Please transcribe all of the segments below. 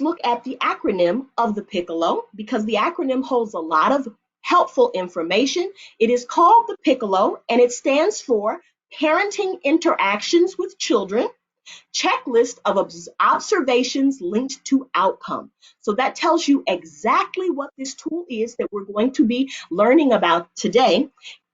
look at the acronym of the PICCOLO because the acronym holds a lot of helpful information. It is called the PICCOLO and it stands for Parenting Interactions with Children, Checklist of Observations Linked to Outcome. So that tells you exactly what this tool is that we're going to be learning about today.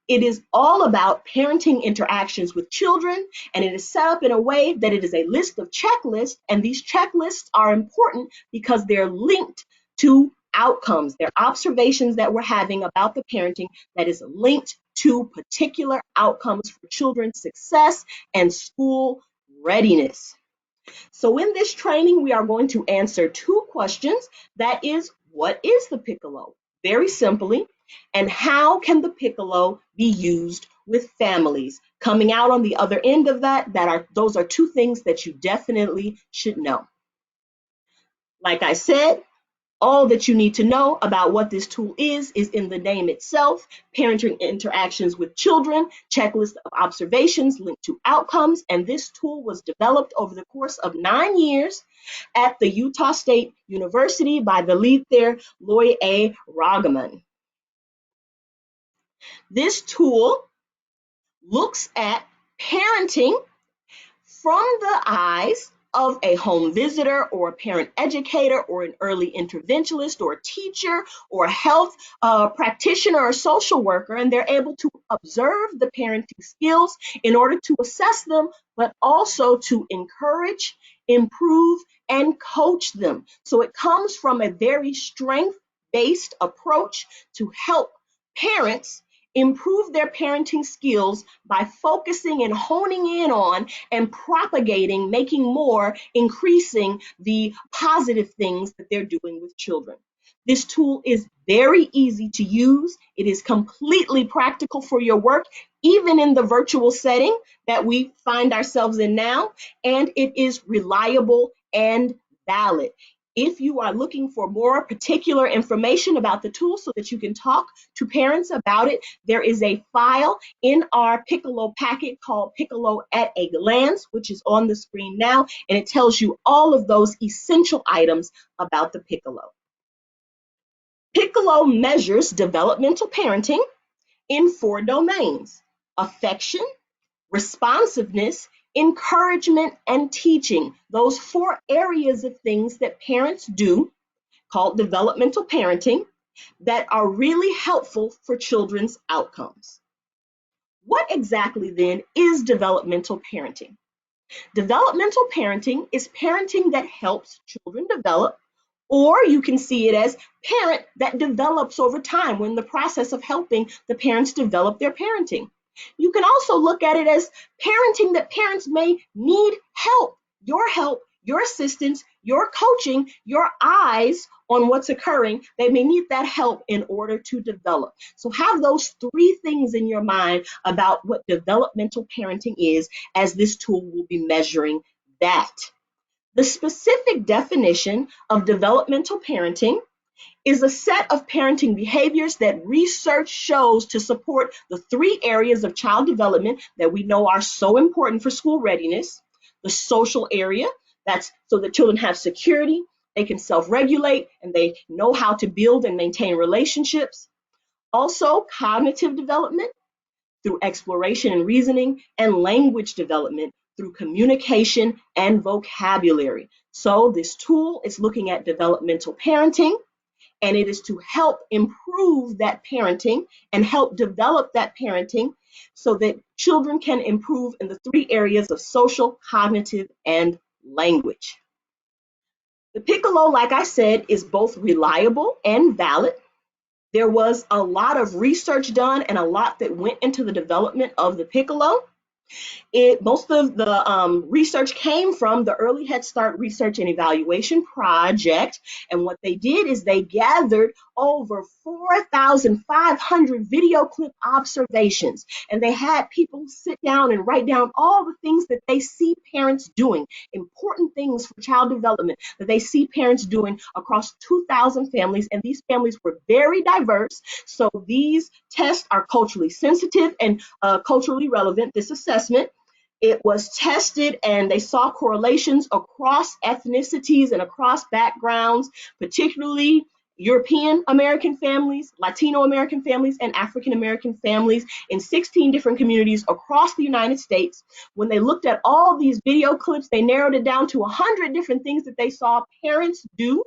It is all about parenting interactions with children, and it is set up in a way that it is a list of checklists, and these checklists are important because they're linked to outcomes. They're observations that we're having about the parenting that is linked to particular outcomes for children's success and school readiness. So in this training, we are going to answer two questions. That is, what is the PICCOLO? Very simply, and how can the PICCOLO be used with families? Coming out on the other end of that, those are two things that you definitely should know. Like I said, all that you need to know about what this tool is in the name itself: parenting interactions with children, checklist of observations linked to outcomes. And this tool was developed over the course of 9 years at the Utah State University by the lead there, Loy A. Ragaman. This tool looks at parenting from the eyes of a home visitor or a parent educator or an early interventionist or a teacher or a health practitioner or social worker, and they're able to observe the parenting skills in order to assess them, but also to encourage, improve, and coach them. So it comes from a very strength-based approach to help parents improve their parenting skills by focusing and honing in on and propagating, making more, increasing the positive things that they're doing with children. This tool is very easy to use. It is completely practical for your work, even in the virtual setting that we find ourselves in now, and it is reliable and valid. If you are looking for more particular information about the tool so that you can talk to parents about it, there is a file in our PICCOLO packet called PICCOLO at a Glance, which is on the screen now, and it tells you all of those essential items about the PICCOLO. PICCOLO measures developmental parenting in 4 domains: affection, responsiveness, encouragement, and teaching. Those 4 areas of things that parents do, called developmental parenting, that are really helpful for children's outcomes. What exactly then is developmental parenting? Developmental parenting is parenting that helps children develop, or you can see it as parent that develops over time when the process of helping the parents develop their parenting. You can also look at it as parenting that parents may need help, your assistance, your coaching, your eyes on what's occurring. They may need that help in order to develop. So have those 3 things in your mind about what developmental parenting is, as this tool will be measuring that. The specific definition of developmental parenting is a set of parenting behaviors that research shows to support the 3 areas of child development that we know are so important for school readiness. The social area, that's so that children have security, they can self-regulate, and they know how to build and maintain relationships. Also, cognitive development through exploration and reasoning, and language development through communication and vocabulary. So this tool is looking at developmental parenting, and it is to help improve that parenting and help develop that parenting so that children can improve in the 3 areas of social, cognitive, and language. The PICCOLO, like I said, is both reliable and valid. There was a lot of research done and a lot that went into the development of the PICCOLO. Most of the research came from the Early Head Start Research and Evaluation Project. And what they did is they gathered over 4,500 video clip observations. And they had people sit down and write down all the things that they see parents doing, important things for child development that they see parents doing across 2,000 families. And these families were very diverse. So these tests are culturally sensitive and culturally relevant, this assessment. It was tested and they saw correlations across ethnicities and across backgrounds, particularly European American families, Latino American families, and African American families in 16 different communities across the United States. When they looked at all these video clips, they narrowed it down to 100 different things that they saw parents do,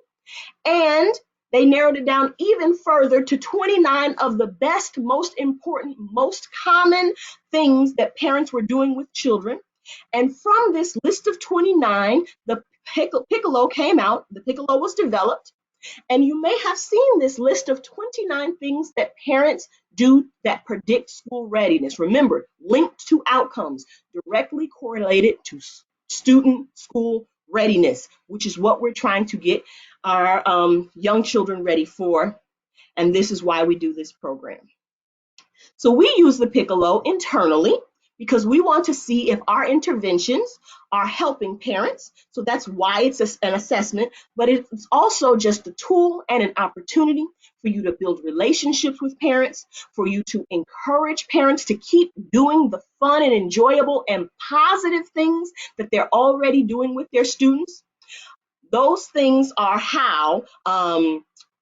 and they narrowed it down even further to 29 of the best, most important, most common things that parents were doing with children. And from this list of 29, the PICCOLO came out, the PICCOLO was developed, and you may have seen this list of 29 things that parents do that predict school readiness. Remember, linked to outcomes, directly correlated to student school readiness, which is what we're trying to get our young children ready for. And this is why we do this program. So we use the PICCOLO internally because we want to see if our interventions are helping parents. So that's why it's an assessment, but it's also just a tool and an opportunity for you to build relationships with parents, for you to encourage parents to keep doing the fun and enjoyable and positive things that they're already doing with their students. Those things are how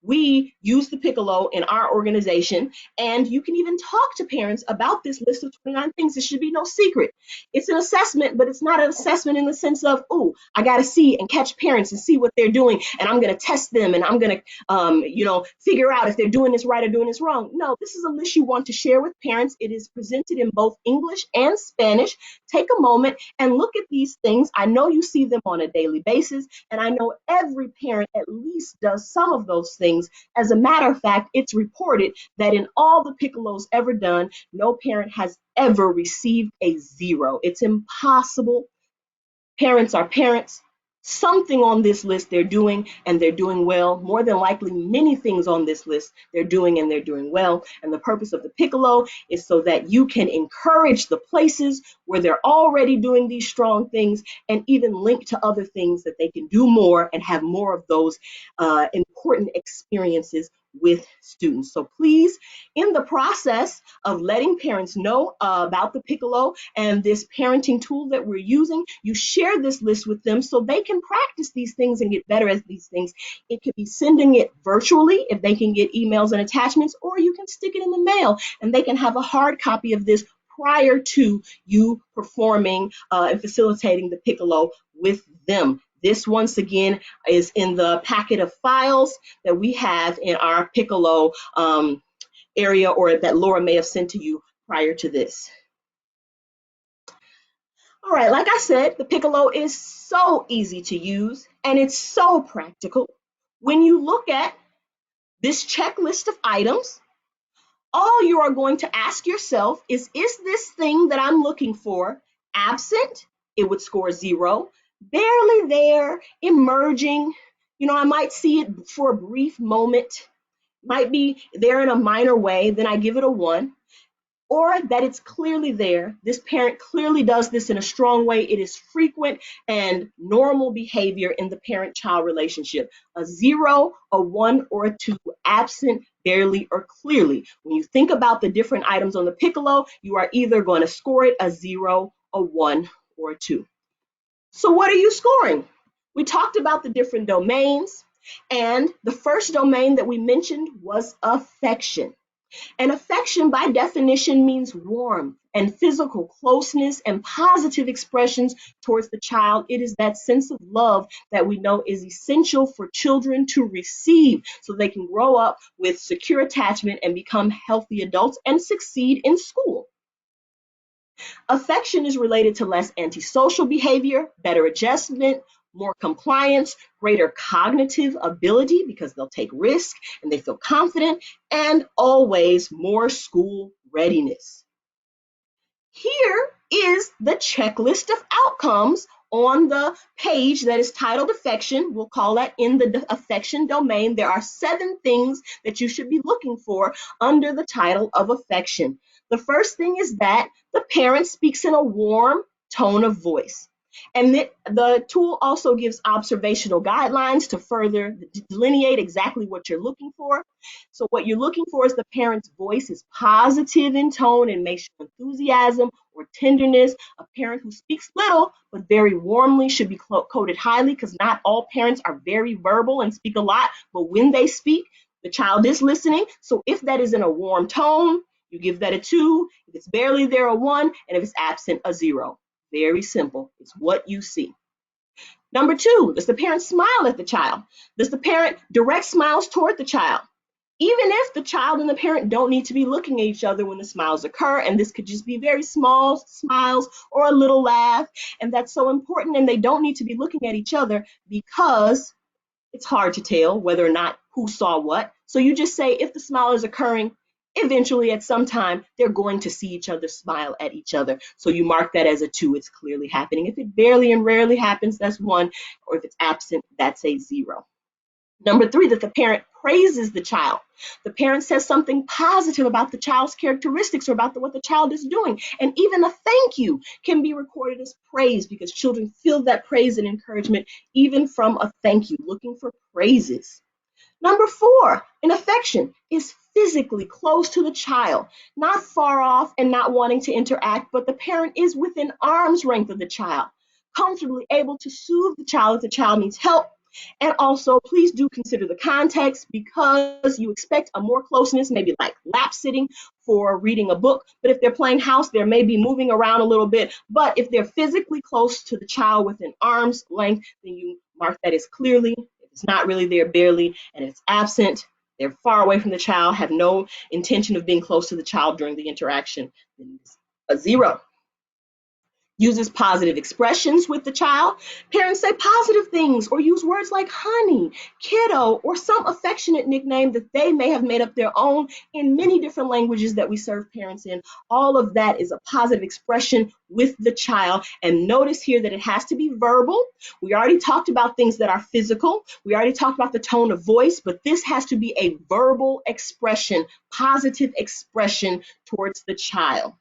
we use the PICCOLO in our organization, and you can even talk to parents about this list of 29 things. It should be no secret. It's an assessment, but it's not an assessment in the sense of, oh, I got to see and catch parents and see what they're doing, and I'm going to test them, and I'm going to, figure out if they're doing this right or doing this wrong. No, this is a list you want to share with parents. It is presented in both English and Spanish. Take a moment and look at these things. I know you see them on a daily basis, and I know every parent at least does some of those things. As a matter of fact, it's reported that in all the PICCOLOs ever done, no parent has ever received a 0. It's impossible. Parents are parents. Something on this list they're doing, and they're doing well. More than likely, many things on this list they're doing, and they're doing well. And the purpose of the PICCOLO is so that you can encourage the places where they're already doing these strong things, and even link to other things that they can do more and have more of those important experiences with students. So please, in the process of letting parents know about the PICCOLO and this parenting tool that we're using, you share this list with them so they can practice these things and get better at these things. It could be sending it virtually if they can get emails and attachments, or you can stick it in the mail and they can have a hard copy of this prior to you performing and facilitating the PICCOLO with them. This, once again, is in the packet of files that we have in our PICCOLO area, or that Laura may have sent to you prior to this. All right, like I said, the PICCOLO is so easy to use and it's so practical. When you look at this checklist of items, all you are going to ask yourself is this thing that I'm looking for absent? It would score 0. Barely there, emerging. I might see it for a brief moment, might be there in a minor way, then I give it a 1. Or that it's clearly there. This parent clearly does this in a strong way. It is frequent and normal behavior in the parent-child relationship. A 0, a 1, or a 2, absent, barely, or clearly. When you think about the different items on the PICCOLO, you are either going to score it a 0, a 1, or a 2. So what are you scoring? We talked about the different domains, and the first domain that we mentioned was affection. And affection, by definition, means warmth and physical closeness and positive expressions towards the child. It is that sense of love that we know is essential for children to receive so they can grow up with secure attachment and become healthy adults and succeed in school. Affection is related to less antisocial behavior, better adjustment, more compliance, greater cognitive ability because they'll take risk and they feel confident, and always more school readiness. Here is the checklist of outcomes on the page that is titled affection. We'll call that in the affection domain. There are 7 things that you should be looking for under the title of affection. The first thing is that the parent speaks in a warm tone of voice. And the tool also gives observational guidelines to further delineate exactly what you're looking for. So what you're looking for is the parent's voice is positive in tone and may show enthusiasm or tenderness. A parent who speaks little but very warmly should be coded highly, because not all parents are very verbal and speak a lot, but when they speak, the child is listening. So if that is in a warm tone, you give that a 2. If it's barely there, a 1. And if it's absent, a 0. Very simple. It's what you see. Number 2, does the parent smile at the child? Does the parent direct smiles toward the child? Even if the child and the parent don't need to be looking at each other when the smiles occur, and this could just be very small smiles or a little laugh, and that's so important, and they don't need to be looking at each other, because it's hard to tell whether or not who saw what. So you just say, if the smile is occurring, eventually at some time, they're going to see each other smile at each other. So you mark that as a 2, it's clearly happening. If it barely and rarely happens, that's 1, or if it's absent, that's a 0. Number 3, that the parent praises the child. The parent says something positive about the child's characteristics or about what the child is doing. And even a thank you can be recorded as praise, because children feel that praise and encouragement even from a thank you, looking for praises. Number 4, an affection is physically close to the child, not far off and not wanting to interact, but the parent is within arm's length of the child, comfortably able to soothe the child if the child needs help. And also, please do consider the context, because you expect a more closeness, maybe like lap sitting for reading a book. But if they're playing house, they may be moving around a little bit. But if they're physically close to the child within arm's length, then you mark that as clearly. If it's not really there, barely, and if it's absent, they're far away from the child, have no intention of being close to the child during the interaction, then it's a 0. Uses positive expressions with the child. Parents say positive things or use words like honey, kiddo, or some affectionate nickname that they may have made up their own in many different languages that we serve parents in. All of that is a positive expression with the child. And notice here that it has to be verbal. We already talked about things that are physical. We already talked about the tone of voice, but this has to be a verbal expression, positive expression towards the child.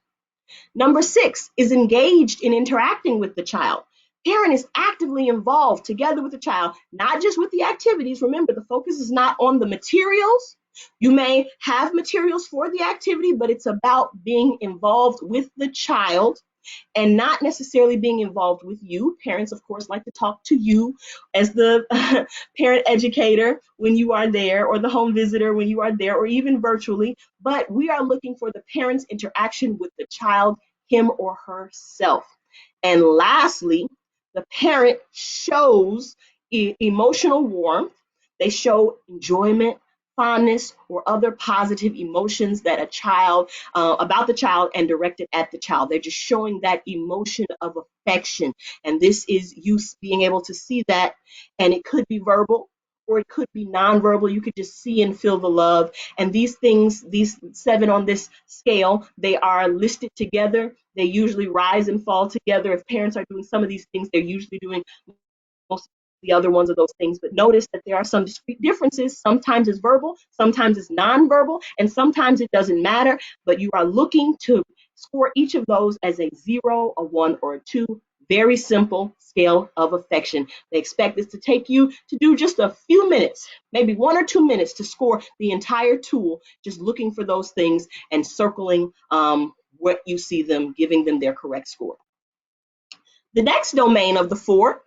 Number 6 is engaged in interacting with the child. Parent is actively involved together with the child, not just with the activities. Remember, the focus is not on the materials. You may have materials for the activity, but it's about being involved with the child and not necessarily being involved with you. Parents, of course, like to talk to you as the parent educator when you are there, or the home visitor when you are there, or even virtually. But we are looking for the parent's interaction with the child, him or herself. And lastly, the parent shows emotional warmth. They show enjoyment, fondness, or other positive emotions that a child, about the child and directed at the child. They're just showing that emotion of affection. And this is you being able to see that. And it could be verbal or it could be nonverbal. You could just see and feel the love. And these things, these 7 on this scale, they are listed together. They usually rise and fall together. If parents are doing some of these things, they're usually doing most of the other ones of those things. But notice that there are some discrete differences. Sometimes it's verbal, sometimes it's nonverbal, and sometimes it doesn't matter. But you are looking to score each of those as a 0, a 1, or a 2. Very simple scale of affection. They expect this to take you to do just a few minutes, maybe 1 or 2 minutes, to score the entire tool, just looking for those things and circling what you see them, giving them their correct score. The next domain of the 4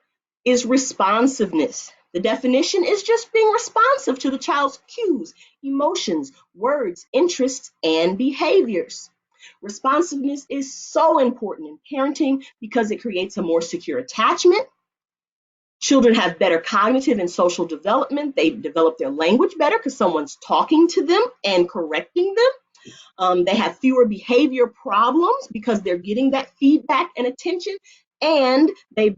is responsiveness. The definition is just being responsive to the child's cues, emotions, words, interests, and behaviors. Responsiveness is so important in parenting because it creates a more secure attachment. Children have better cognitive and social development. They develop their language better because someone's talking to them and correcting them. They have fewer behavior problems because they're getting that feedback and attention, and they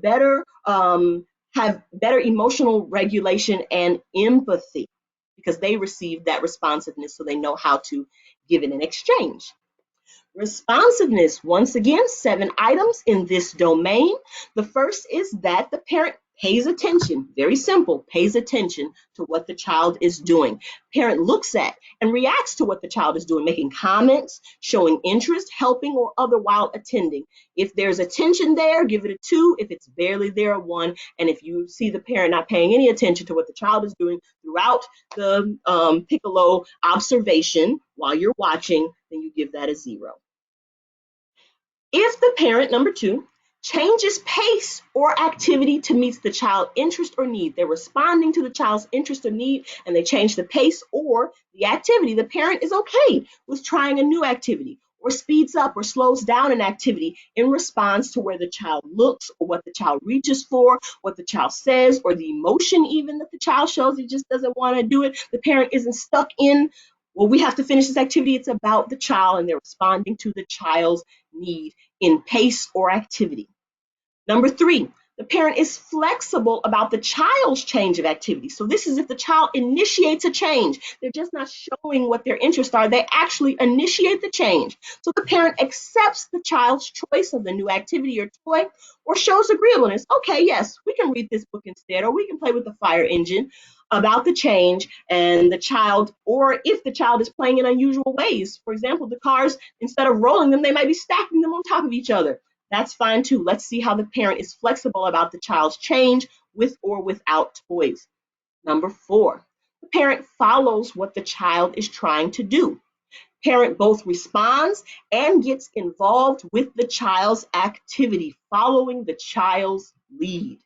have better emotional regulation and empathy because they receive that responsiveness, so they know how to give it in exchange. Responsiveness, once again, 7 items in this domain. The first is that the parent pays attention, very simple, pays attention to what the child is doing. Parent looks at and reacts to what the child is doing, making comments, showing interest, helping, or other while attending. If there's attention there, give it a 2. If it's barely there, a 1. And if you see the parent not paying any attention to what the child is doing throughout the PICCOLO observation while you're watching, then you give that a 0. If the parent, number two, changes pace or activity to meet the child's interest or need, they're responding to the child's interest or need and they change the pace or the activity. The parent is okay with trying a new activity or speeds up or slows down an activity in response to where the child looks or what the child reaches for, what the child says, or the emotion even that the child shows. He just doesn't want to do it. The parent isn't stuck in, well, we have to finish this activity. It's about the child and they're responding to the child's need in pace or activity. Number three, the parent is flexible about the child's change of activity. So this is if the child initiates a change. They're just not showing what their interests are. They actually initiate the change. So the parent accepts the child's choice of the new activity or toy or shows agreeableness. Okay, yes, we can read this book instead, or we can play with the fire engine about the change and the child, or if the child is playing in unusual ways. For example, the cars, instead of rolling them, they might be stacking them on top of each other. That's fine too. Let's see how the parent is flexible about the child's change with or without toys. Number four, the parent follows what the child is trying to do. Parent both responds and gets involved with the child's activity, following the child's lead.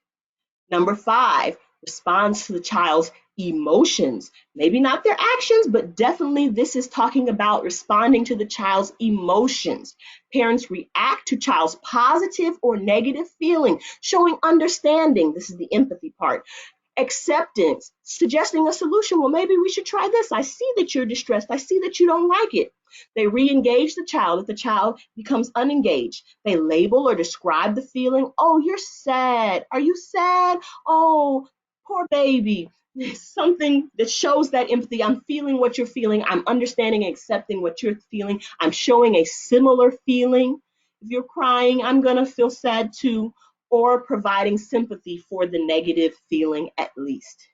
Number five, responds to the child's emotions. Maybe not their actions, but definitely this is talking about responding to the child's emotions. Parents react to child's positive or negative feeling, showing understanding. This is the empathy part. Acceptance, suggesting a solution. Well, maybe we should try this. I see that you're distressed. I see that you don't like it. They re-engage the child if the child becomes unengaged. They label or describe the feeling. Oh, you're sad. Are you sad? Oh, poor baby. Something that shows that empathy. I'm feeling what you're feeling. I'm understanding and accepting what you're feeling. I'm showing a similar feeling. If you're crying, I'm going to feel sad too, or providing sympathy for the negative feeling at least.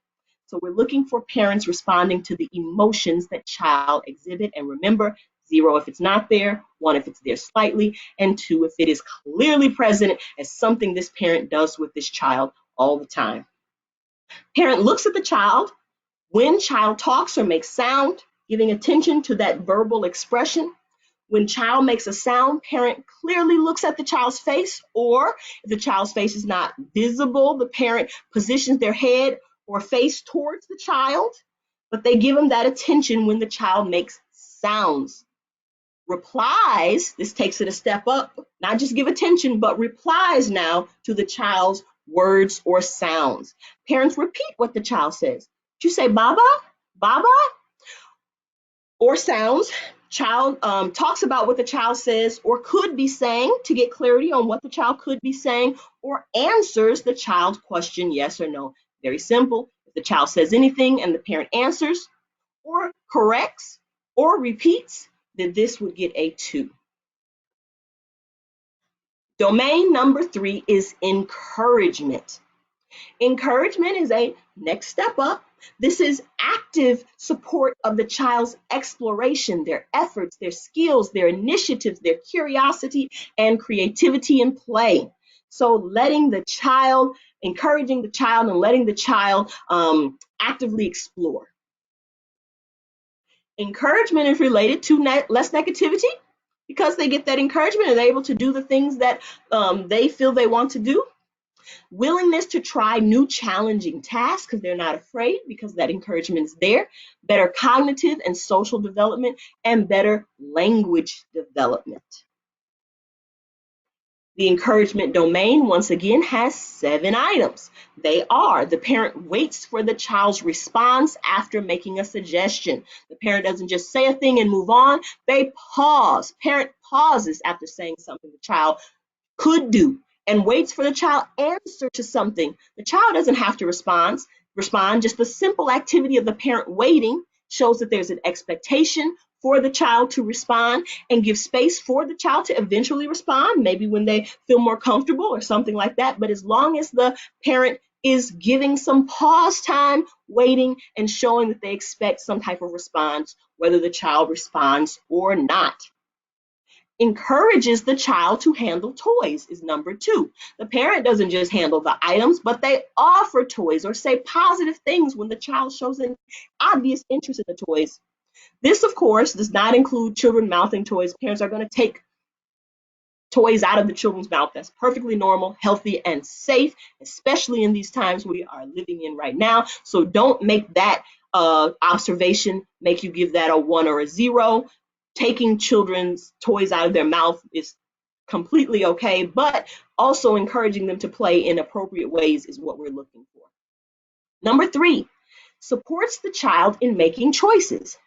So we're looking for parents responding to the emotions that child exhibit. And remember, 0 if it's not there, 1 if it's there slightly, and 2 if it is clearly present as something this parent does with this child all the time. Parent looks at the child when child talks or makes sound, giving attention to that verbal expression. When child makes a sound, parent clearly looks at the child's face, or if the child's face is not visible, the parent positions their head or face towards the child, but they give them that attention when the child makes sounds. Replies, this takes it a step up, not just give attention, but replies now to the child's words or sounds. Parents repeat what the child says. Did you say Baba? Baba? Or sounds. Child talks about what the child says or could be saying to get clarity on what the child could be saying, or answers the child's question, yes or no. Very simple. If the child says anything and the parent answers or corrects or repeats, then this would get a 2. Domain number 3 is encouragement. Encouragement is a next step up. This is active support of the child's exploration, their efforts, their skills, their initiatives, their curiosity, and creativity in play. So letting the child, encouraging the child and letting the child actively explore. Encouragement is related to less negativity because they get that encouragement and they're able to do the things that they feel they want to do. Willingness to try new challenging tasks because they're not afraid because that encouragement is there. Better cognitive and social development and better language development. The encouragement domain, once again, has 7 items. They are: the parent waits for the child's response after making a suggestion. The parent doesn't just say a thing and move on. They pause. Parent pauses after saying something the child could do and waits for the child answer to something. The child doesn't have to respond. Just the simple activity of the parent waiting shows that there's an expectation for the child to respond and give space for the child to eventually respond, maybe when they feel more comfortable or something like that. But as long as the parent is giving some pause time, waiting, and showing that they expect some type of response, whether the child responds or not. Encourages the child to handle toys is number 2. The parent doesn't just handle the items, but they offer toys or say positive things when the child shows an obvious interest in the toys. This, of course, does not include children mouthing toys. Parents are going to take toys out of the children's mouth. That's perfectly normal, healthy, and safe, especially in these times we are living in right now. So don't make that observation make you give that a 1 or a 0. Taking children's toys out of their mouth is completely okay, but also encouraging them to play in appropriate ways is what we're looking for. Number 3, supports the child in making choices.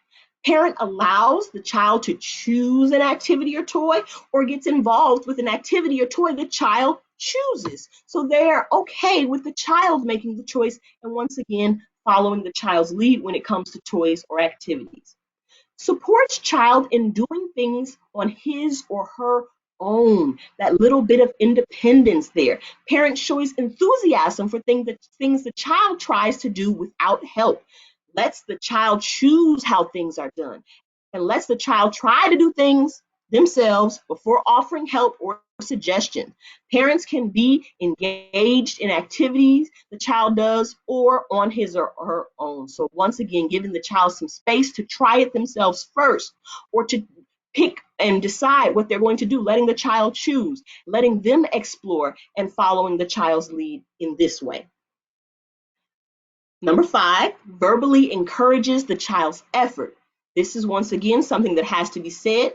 Parent allows the child to choose an activity or toy, or gets involved with an activity or toy the child chooses. So they're okay with the child making the choice and, once again, following the child's lead when it comes to toys or activities. Supports child in doing things on his or her own, that little bit of independence there. Parent shows enthusiasm for things the child tries to do without help, lets the child choose how things are done, and lets the child try to do things themselves before offering help or suggestion. Parents can be engaged in activities the child does or on his or her own. So once again, giving the child some space to try it themselves first, or to pick and decide what they're going to do, letting the child choose, letting them explore, and following the child's lead in this way. Number 5, verbally encourages the child's effort. This is, once again, something that has to be said.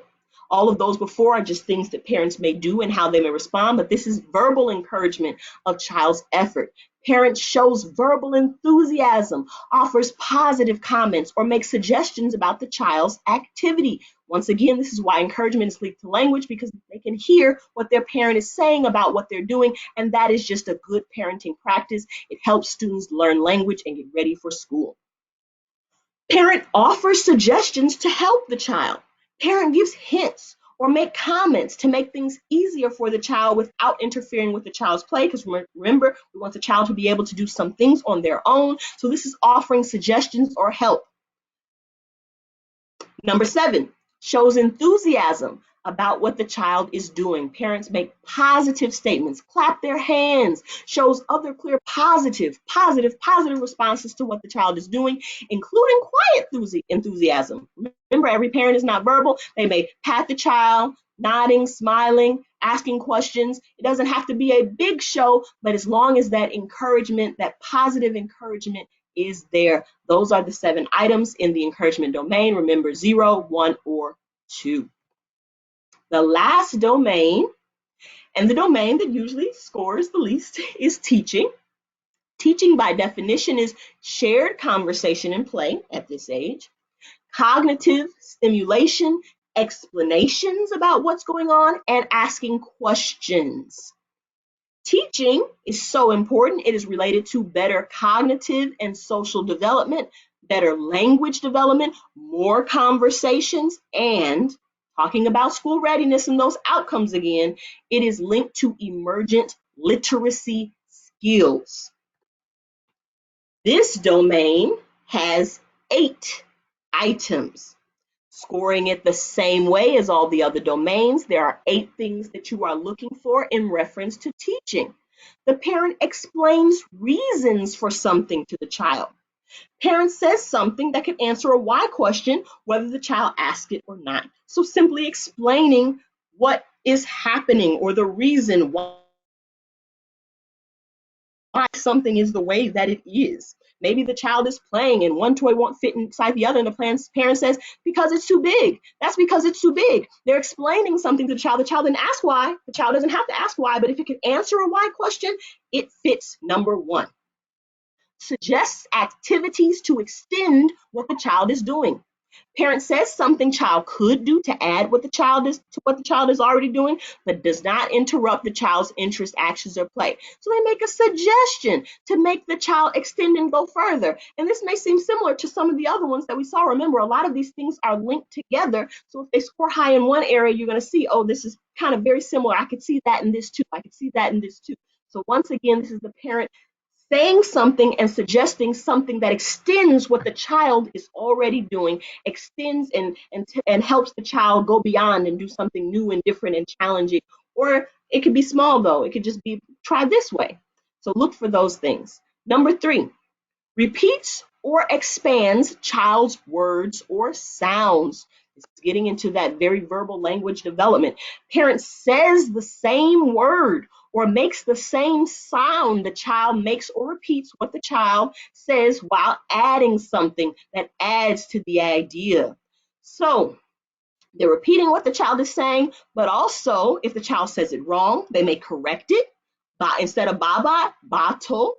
All of those before are just things that parents may do and how they may respond, but this is verbal encouragement of child's effort. Parent shows verbal enthusiasm, offers positive comments, or makes suggestions about the child's activity. Once again, this is why encouragement is linked to language, because they can hear what their parent is saying about what they're doing, and that is just a good parenting practice. It helps students learn language and get ready for school. Parent offers suggestions to help the child. Parent gives hints or make comments to make things easier for the child without interfering with the child's play, because remember, we want the child to be able to do some things on their own. So this is offering suggestions or help. Number 7, shows enthusiasm about what the child is doing. Parents make positive statements, clap their hands, shows other clear positive responses to what the child is doing, including quiet enthusiasm. Remember, every parent is not verbal. They may pat the child, nodding, smiling, asking questions. It doesn't have to be a big show, but as long as that encouragement, that positive encouragement is there. Those are the 7 items in the encouragement domain. Remember, 0, 1, or 2. The last domain, and the domain that usually scores the least, is teaching. Teaching, by definition, is shared conversation and play at this age, cognitive stimulation, explanations about what's going on, and asking questions. Teaching is so important. It is related to better cognitive and social development, better language development, more conversations, and talking about school readiness and those outcomes again, it is linked to emergent literacy skills. This domain has 8 items. Scoring it the same way as all the other domains, there are 8 things that you are looking for in reference to teaching. The parent explains reasons for something to the child. Parent says something that can answer a why question, whether the child asks it or not. So simply explaining what is happening or the reason why something is the way that it is. Maybe the child is playing and one toy won't fit inside the other, and the parent says, because it's too big. That's because it's too big. They're explaining something to the child. The child didn't ask why. The child doesn't have to ask why, but if it can answer a why question, it fits number 1. Suggests activities to extend what the child is doing. Parent says something child could do to add what the child is already doing, but does not interrupt the child's interest, actions, or play. So they make a suggestion to make the child extend and go further. And this may seem similar to some of the other ones that we saw. Remember, a lot of these things are linked together. So if they score high in one area, you're going to see, oh, this is kind of very similar. I could see that in this too. I could see that in this too. So once again, this is the parent saying something and suggesting something that extends what the child is already doing, extends and helps the child go beyond and do something new and different and challenging. Or it could be small, though. It could just be, try this way. So look for those things. Number 3, repeats or expands child's words or sounds. It's getting into that very verbal language development. Parent says the same word or makes the same sound the child makes or repeats what the child says while adding something that adds to the idea. So they're repeating what the child is saying, but also if the child says it wrong, they may correct it by instead of baba, bato.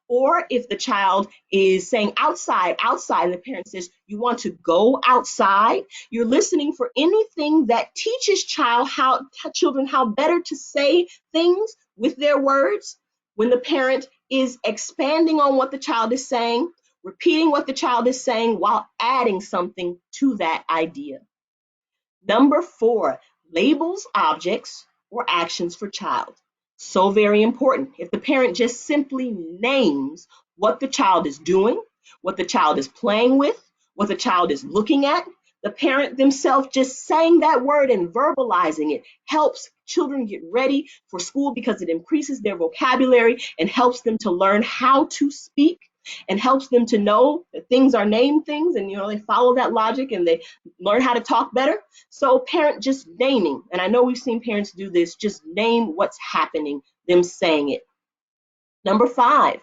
Or if the child is saying outside, outside, and the parent says, you want to go outside, you're listening for anything that teaches children how better to say things with their words. When the parent is expanding on what the child is saying, repeating what the child is saying while adding something to that idea. Number 4, labels objects or actions for child. So very important. If the parent just simply names what the child is doing, what the child is playing with, what the child is looking at, the parent themselves just saying that word and verbalizing it helps children get ready for school because it increases their vocabulary and helps them to learn how to speak and helps them to know that things are named things, and they follow that logic and they learn how to talk better. So parent just naming, and I know we've seen parents do this, just name what's happening, them saying it. Number 5,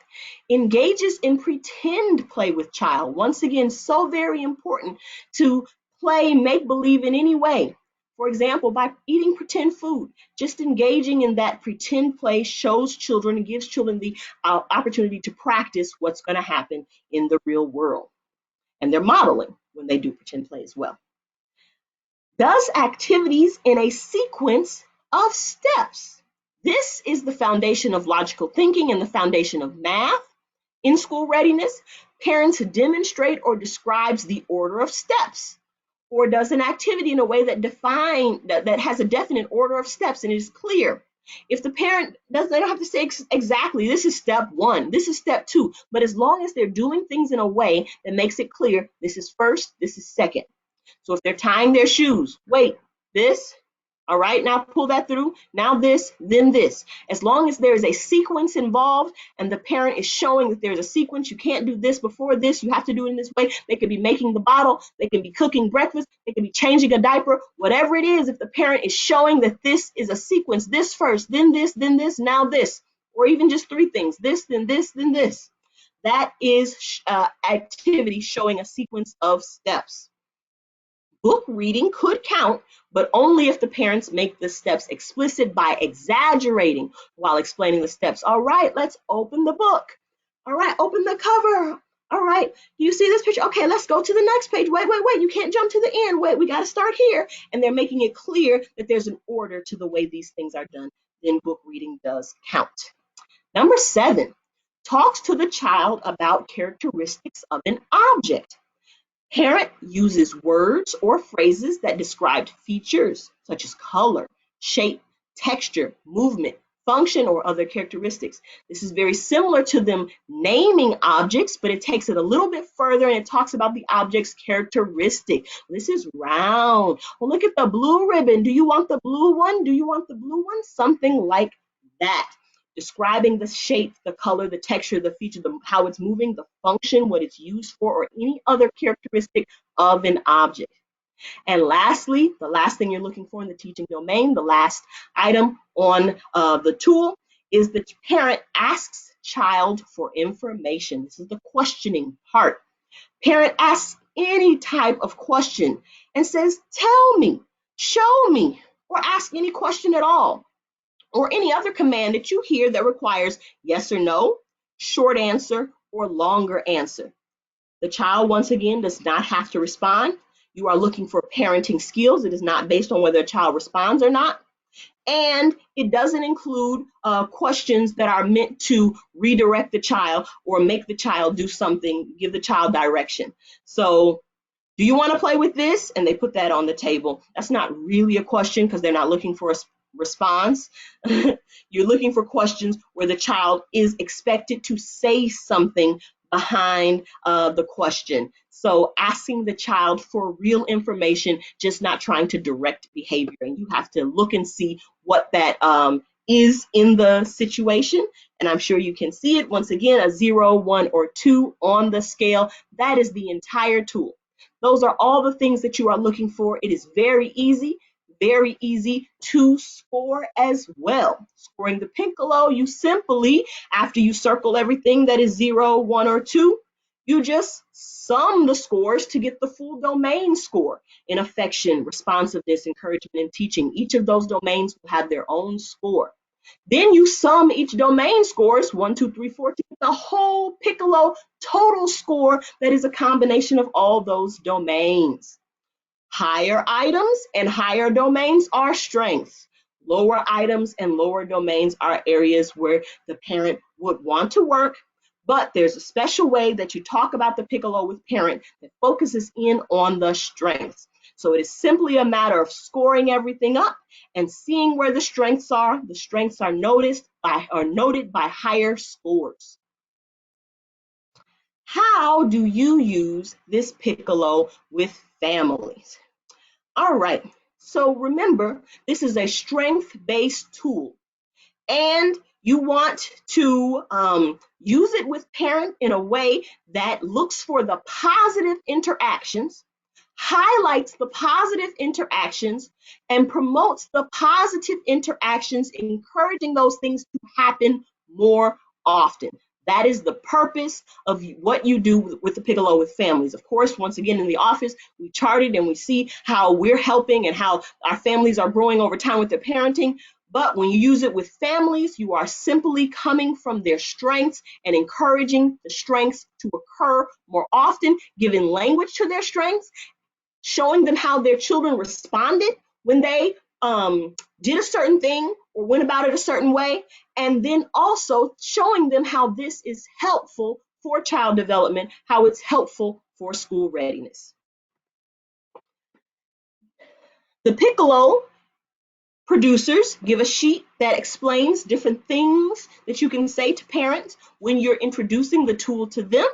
engages in pretend play with child. Once again, so very important to play make believe in any way. For example, by eating pretend food, just engaging in that pretend play shows children and gives children the opportunity to practice what's going to happen in the real world. And they're modeling when they do pretend play as well. Does activities in a sequence of steps. This is the foundation of logical thinking and the foundation of math. In school readiness, parents demonstrate or describes the order of steps, or does an activity in a way that has a definite order of steps and it is clear. If the parent they don't have to say exactly, this is step 1, this is step 2, but as long as they're doing things in a way that makes it clear, this is first, this is second. So if they're tying their shoes, wait, this, all right, now pull that through, now this, then this. As long as there's a sequence involved and the parent is showing that there's a sequence, you can't do this before this, you have to do it in this way. They could be making the bottle, they can be cooking breakfast, they can be changing a diaper, whatever it is, if the parent is showing that this is a sequence, this first, then this, now this, or even just 3 things, this, then this, then this. That is activity showing a sequence of steps. Book reading could count, but only if the parents make the steps explicit by exaggerating while explaining the steps. All right, let's open the book. All right, open the cover. All right, do you see this picture? Okay, let's go to the next page. Wait, you can't jump to the end. Wait, we got to start here. And they're making it clear that there's an order to the way these things are done. Then book reading does count. Number 7, talks to the child about characteristics of an object. Parent uses words or phrases that describe features such as color, shape, texture, movement, function, or other characteristics. This is very similar to them naming objects, but it takes it a little bit further and it talks about the object's characteristic. This is round. Well, look at the blue ribbon. Do you want the blue one? Do you want the blue one? Something like that. Describing the shape, the color, the texture, the feature, how it's moving, the function, what it's used for, or any other characteristic of an object. And lastly, the last thing you're looking for in the teaching domain, the last item on the tool is the parent asks child for information. This is the questioning part. Parent asks any type of question and says, tell me, show me, or ask any question at all, or any other command that you hear that requires yes or no, short answer, or longer answer. The child, once again, does not have to respond. You are looking for parenting skills. It is not based on whether a child responds or not. And it doesn't include questions that are meant to redirect the child or make the child do something, give the child direction. So, do you want to play with this? And they put that on the table. That's not really a question because they're not looking for a response. You're looking for questions where the child is expected to say something behind the question. So asking the child for real information, just not trying to direct behavior. And you have to look and see what that is in the situation. And I'm sure you can see it. Once again, a 0, 1, or 2 on the scale. That is the entire tool. Those are all the things that you are looking for. It is very easy to score as well. Scoring the piccolo, you simply, after you circle everything that is 0, 1, or 2, you just sum the scores to get the full domain score in affection, responsiveness, encouragement, and teaching. Each of those domains will have their own score. Then you sum each domain scores, 1, 2, 3, 4, to get the whole piccolo total score that is a combination of all those domains. Higher items and higher domains are strengths. Lower items and lower domains are areas where the parent would want to work, but there's a special way that you talk about the piccolo with parent that focuses in on the strengths. So it is simply a matter of scoring everything up and seeing where the strengths are. The strengths are noted by higher scores. How do you use this piccolo with families? All right, so remember, this is a strength-based tool, and you want to use it with parent in a way that looks for the positive interactions, highlights the positive interactions, and promotes the positive interactions, encouraging those things to happen more often. That is the purpose of what you do with the piccolo with families. Of course, once again, in the office, we chart it and we see how we're helping and how our families are growing over time with their parenting. But when you use it with families, you are simply coming from their strengths and encouraging the strengths to occur more often, giving language to their strengths, showing them how their children responded when they did a certain thing or went about it a certain way, and then also showing them how this is helpful for child development, how it's helpful for school readiness. The piccolo producers give a sheet that explains different things that you can say to parents when you're introducing the tool to them.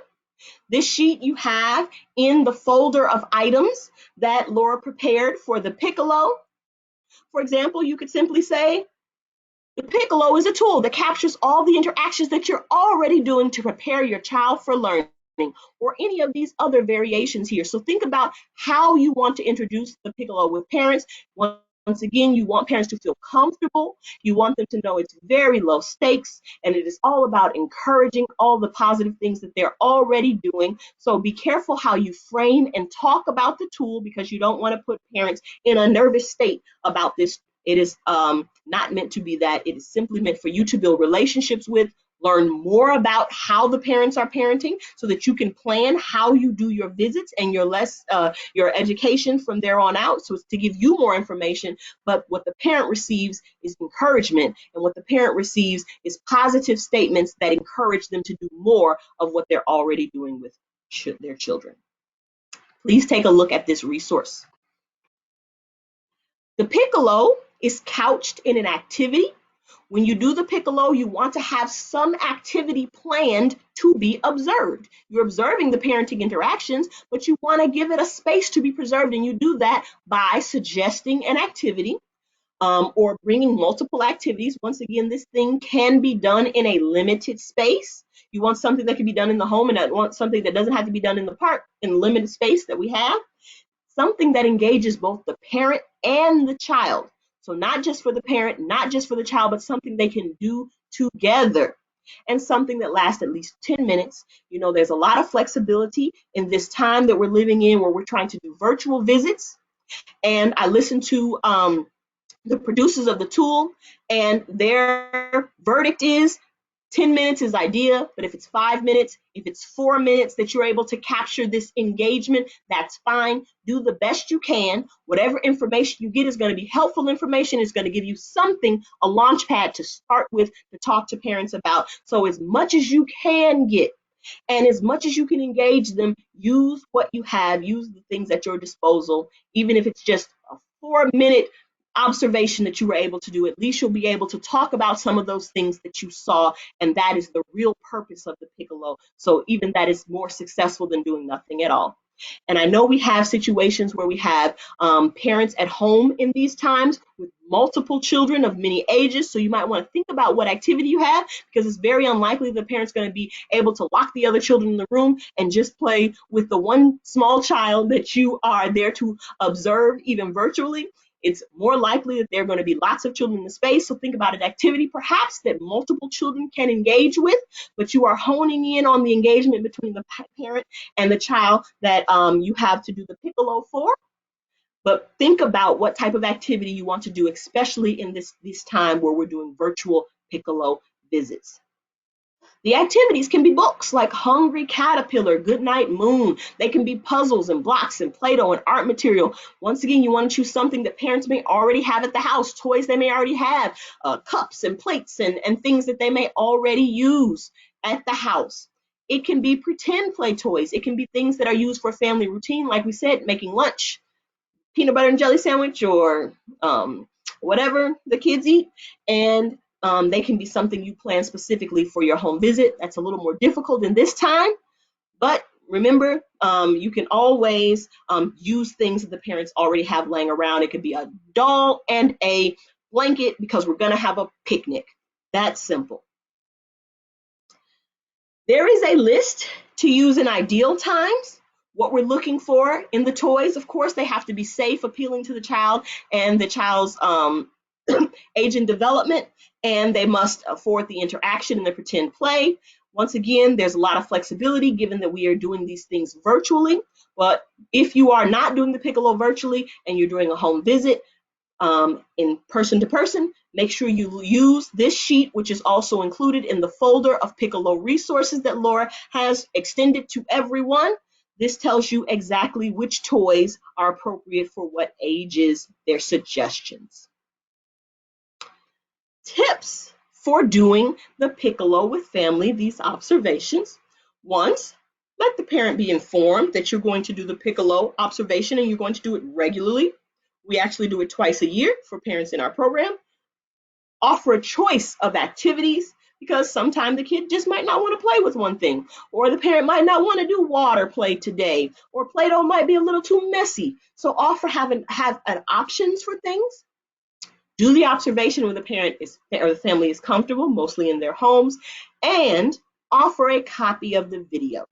This sheet you have in the folder of items that Laura prepared for the piccolo. For example, you could simply say, the piccolo is a tool that captures all the interactions that you're already doing to prepare your child for learning, or any of these other variations here. So think about how you want to introduce the piccolo with parents. Once again, you want parents to feel comfortable. You want them to know it's very low stakes, and it is all about encouraging all the positive things that they're already doing. So be careful how you frame and talk about the tool, because you don't want to put parents in a nervous state about this. It is not meant to be that. It is simply meant for you to build relationships with, learn more about how the parents are parenting so that you can plan how you do your visits and your education from there on out. So it's to give you more information, but what the parent receives is encouragement, and what the parent receives is positive statements that encourage them to do more of what they're already doing with their children. Please take a look at this resource. The piccolo is couched in an activity. When you do the piccolo, you want to have some activity planned to be observed. You're observing the parenting interactions, but you want to give it a space to be preserved, and you do that by suggesting an activity or bringing multiple activities. Once again, this thing can be done in a limited space. You want something that can be done in the home, and you want something that doesn't have to be done in the park in the limited space that we have. Something that engages both the parent and the child. So not just for the parent, not just for the child, but something they can do together, and something that lasts at least 10 minutes. You know, there's a lot of flexibility in this time that we're living in, where we're trying to do virtual visits. And I listened to the producers of the tool, and their verdict is 10 minutes is ideal, but if it's 5 minutes, if it's 4 minutes that you're able to capture this engagement, that's fine. Do the best you can. Whatever information you get is going to be helpful information. It's going to give you something, a launch pad to start with, to talk to parents about. So as much as you can get, and as much as you can engage them, use what you have, use the things at your disposal. Even if it's just a 4-minute observation that you were able to do, at least you'll be able to talk about some of those things that you saw, and that is the real purpose of the piccolo. So even that is more successful than doing nothing at all. And I know we have situations where we have parents at home in these times with multiple children of many ages. So you might want to think about what activity you have, because it's very unlikely the parent's going to be able to lock the other children in the room and just play with the one small child that you are there to observe, even virtually. It's more likely that there are going to be lots of children in the space. So think about an activity perhaps that multiple children can engage with, but you are honing in on the engagement between the parent and the child that you have to do the piccolo for. But think about what type of activity you want to do, especially in this time where we're doing virtual piccolo visits. The activities can be books like Hungry Caterpillar, Goodnight Moon. They can be puzzles and blocks and Play-Doh and art material. Once again, you want to choose something that parents may already have at the house, toys they may already have, cups and plates and things that they may already use at the house. It can be pretend play toys. It can be things that are used for family routine, like we said, making lunch, peanut butter and jelly sandwich, or whatever the kids eat. And they can be something you plan specifically for your home visit. That's a little more difficult in this time, but remember, you can always use things that the parents already have laying around. It could be a doll and a blanket because we're going to have a picnic. That's simple. There is a list to use in ideal times. What we're looking for in the toys, of course, they have to be safe, appealing to the child and the child's age and development, and they must afford the interaction and the pretend play. Once again, there's a lot of flexibility given that we are doing these things virtually. But if you are not doing the piccolo virtually and you're doing a home visit, in person to person, make sure you use this sheet, which is also included in the folder of Piccolo resources that Laura has extended to everyone. This tells you exactly which toys are appropriate for what ages, their suggestions. Tips for doing the piccolo with family, these observations. Once, let the parent be informed that you're going to do the piccolo observation and you're going to do it regularly. We actually do it twice a year for parents in our program. Offer a choice of activities, because sometimes the kid just might not want to play with one thing, or the parent might not want to do water play today, or Play-Doh might be a little too messy. So offer have an options for things. Do the observation when the parent is or the family is comfortable, mostly in their homes, and offer a copy of the video.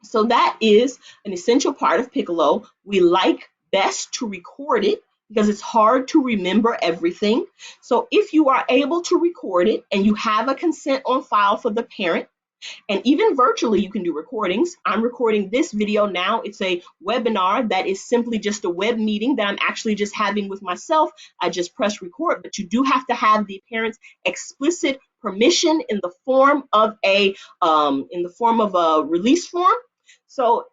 So that is an essential part of Piccolo. We like best to record it because it's hard to remember everything. So if you are able to record it and you have a consent on file for the parent, and even virtually you can do recordings. I'm recording this video now. It's a webinar that is simply just a web meeting that I'm actually just having with myself. I just press record, but you do have to have the parent's explicit permission in the form of a release form. So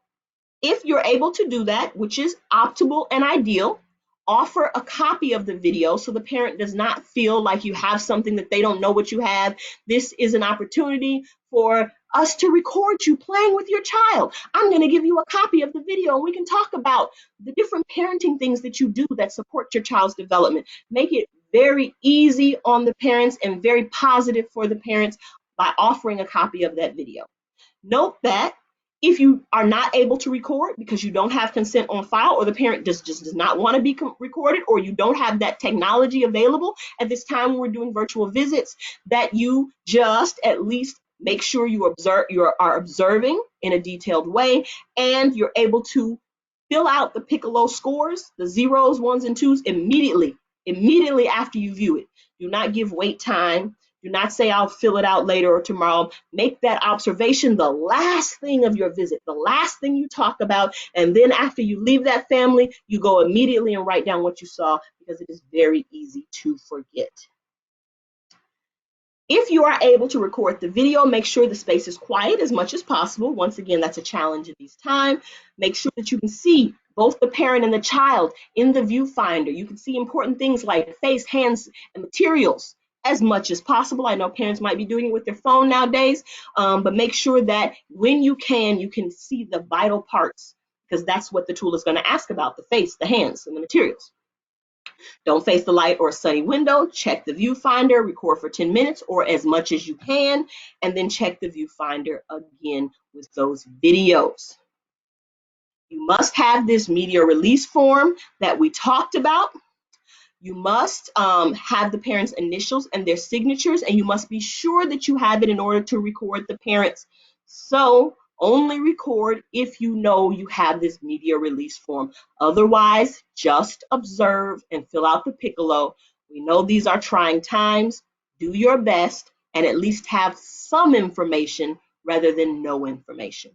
if you're able to do that, which is optimal and ideal, offer a copy of the video so the parent does not feel like you have something that they don't know what you have. This is an opportunity for us to record you playing with your child. I'm going to give you a copy of the video and we can talk about the different parenting things that you do that support your child's development. Make it very easy on the parents and very positive for the parents by offering a copy of that video. Note that if you are not able to record because you don't have consent on file, or the parent just does not want to be recorded, or you don't have that technology available at this time when we're doing virtual visits, that you just at least make sure you are observing in a detailed way, and you're able to fill out the Piccolo scores, the zeros, ones, and twos immediately after you view it. Do not give wait time. Do not say, I'll fill it out later or tomorrow. Make that observation the last thing of your visit, the last thing you talk about. And then after you leave that family, you go immediately and write down what you saw, because it is very easy to forget. If you are able to record the video, make sure the space is quiet as much as possible. Once again, that's a challenge at this time. Make sure that you can see both the parent and the child in the viewfinder. You can see important things like face, hands, and materials as much as possible. I know parents might be doing it with their phone nowadays, but make sure that when you can see the vital parts, because that's what the tool is going to ask about: the face, the hands, and the materials. Don't face the light or a sunny window. Check the viewfinder, record for 10 minutes or as much as you can, and then check the viewfinder again with those videos. You must have this media release form that we talked about. You must have the parents' initials and their signatures, and you must be sure that you have it in order to record the parents. So only record if you know you have this media release form. Otherwise, just observe and fill out the PICCOLO. We know these are trying times. Do your best and at least have some information rather than no information.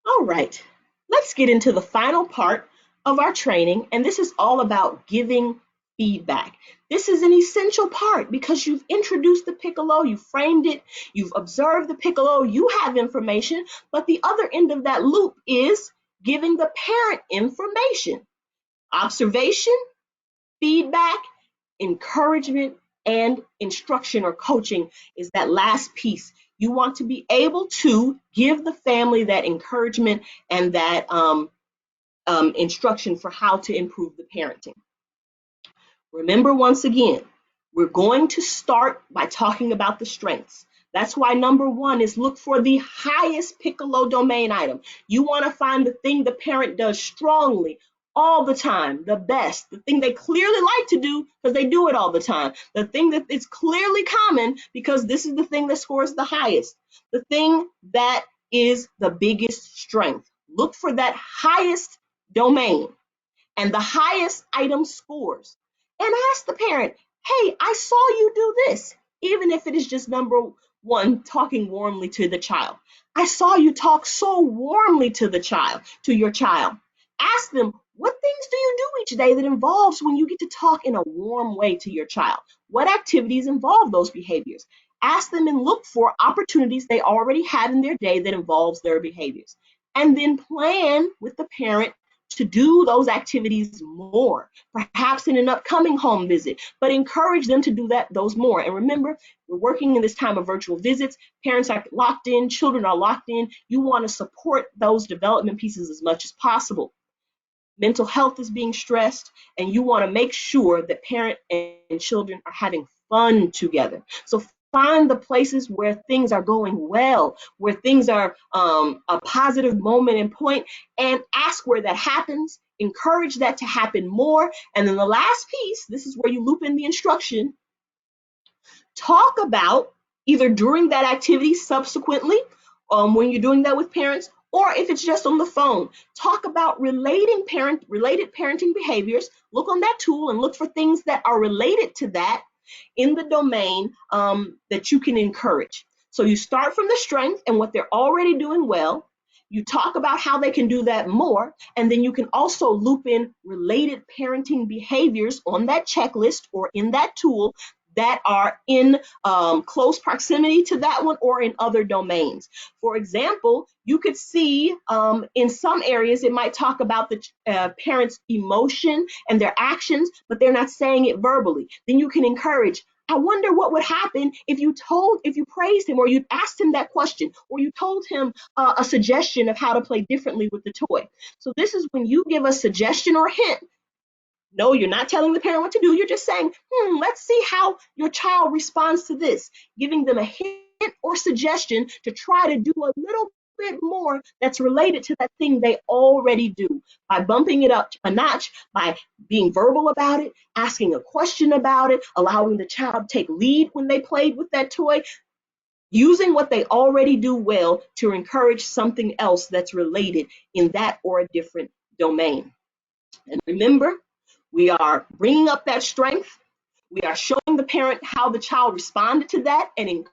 All right, let's get into the final part of our training, and this is all about giving feedback. This is an essential part because you've introduced the PICCOLO, you framed it, you've observed the PICCOLO, you have information, but the other end of that loop is giving the parent information. Observation, feedback, encouragement, and instruction or coaching is that last piece. You want to be able to give the family that encouragement and that instruction for how to improve the parenting. Remember, once again, we're going to start by talking about the strengths. That's why number one is look for the highest PICCOLO domain item. You want to find the thing the parent does strongly all the time, the best, the thing they clearly like to do because they do it all the time, the thing that is clearly common because this is the thing that scores the highest, the thing that is the biggest strength. Look for that highest domain and the highest item scores. And ask the parent, hey, I saw you do this, even if it is just number one, talking warmly to the child. I saw you talk so warmly to the child, to your child. Ask them, what things do you do each day that involves when you get to talk in a warm way to your child? What activities involve those behaviors? Ask them and look for opportunities they already have in their day that involves their behaviors. And then plan with the parent to do those activities more, perhaps in an upcoming home visit, but encourage them to do those more. And remember, we're working in this time of virtual visits. Parents are locked in, children are locked in. You want to support those development pieces as much as possible. Mental health is being stressed, and you want to make sure that parent and children are having fun together. So find the places where things are going well, where things are a positive moment and point, and ask where that happens. Encourage that to happen more. And then the last piece, this is where you loop in the instruction. Talk about either during that activity subsequently, when you're doing that with parents, or if it's just on the phone, talk about related parenting behaviors. Look on that tool and look for things that are related to that in the domain that you can encourage. So you start from the strength and what they're already doing well. You talk about how they can do that more, and then you can also loop in related parenting behaviors on that checklist or in that tool that are in close proximity to that one or in other domains. For example, you could see in some areas it might talk about the parent's emotion and their actions, but they're not saying it verbally. Then you can encourage, I wonder what would happen if you praised him or you asked him that question or you told him a suggestion of how to play differently with the toy. So this is when you give a suggestion or hint. No, you're not telling the parent what to do. You're just saying, let's see how your child responds to this, giving them a hint or suggestion to try to do a little bit more that's related to that thing they already do by bumping it up a notch, by being verbal about it, asking a question about it, allowing the child to take lead when they played with that toy, using what they already do well to encourage something else that's related in that or a different domain. And remember, we are bringing up that strength. We are showing the parent how the child responded to that and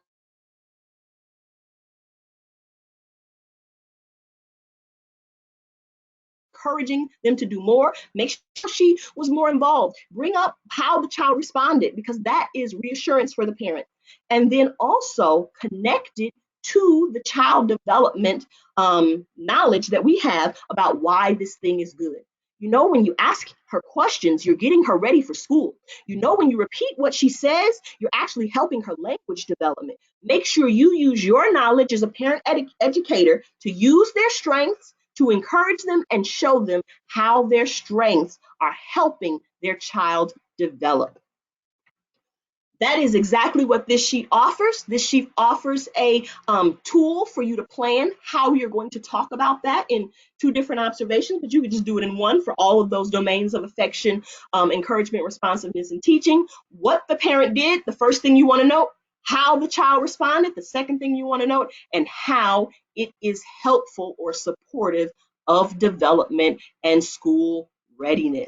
encouraging them to do more. Make sure she was more involved. Bring up how the child responded because that is reassurance for the parent. And then also connect it to the child development knowledge that we have about why this thing is good. You know, when you ask her questions, you're getting her ready for school. You know, when you repeat what she says, you're actually helping her language development. Make sure you use your knowledge as a parent educator to use their strengths, to encourage them and show them how their strengths are helping their child develop. That is exactly what this sheet offers. This sheet offers a tool for you to plan how you're going to talk about that in 2 different observations, but you could just do it in one for all of those domains of affection, encouragement, responsiveness, and teaching. What the parent did, the first thing you want to note, how the child responded, the second thing you want to note, and how it is helpful or supportive of development and school readiness.